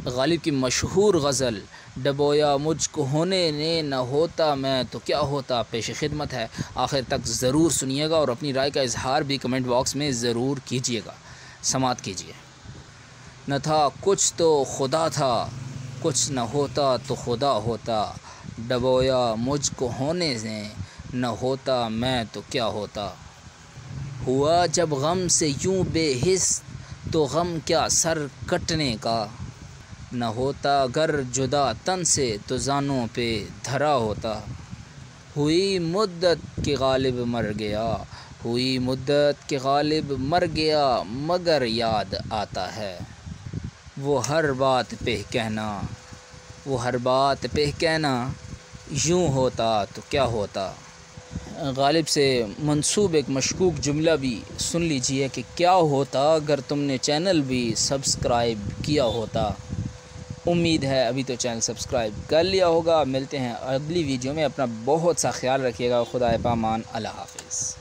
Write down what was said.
غالب کی مشہور غزل ڈبویا مجھ کو ہونے نے نہ ہوتا میں تو کیا ہوتا پیش خدمت ہے۔ آخر تک ضرور سنیے گا اور اپنی رائے کا اظہار بھی کمنٹ باکس میں ضرور کیجیے گا۔ سماعت کیجیے۔ نہ تھا کچھ تو خدا تھا، کچھ نہ ہوتا تو خدا ہوتا، ڈبویا مجھ کو ہونے سے نہ ہوتا میں تو کیا ہوتا۔ ہوا جب غم سے یوں بے حس تو غم کیا سر کٹنے کا، نہ ہوتا گر جدا تن سے تو زانوں پہ دھرا ہوتا۔ ہوئی مدت کہ غالب مر گیا، ہوئی مدت کہ غالب مر گیا، مگر یاد آتا ہے وہ ہر بات پہ کہنا، وہ ہر بات پہ کہنا، یوں ہوتا تو کیا ہوتا۔ غالب سے منسوب ایک مشکوک جملہ بھی سن لیجئے کہ کیا ہوتا اگر تم نے چینل بھی سبسکرائب کیا ہوتا۔ امید ہے ابھی تو چینل سبسکرائب کر لیا ہوگا۔ ملتے ہیں اگلی ویڈیو میں، اپنا بہت سا خیال رکھیے گا۔ خدا پامان، اللہ حافظ۔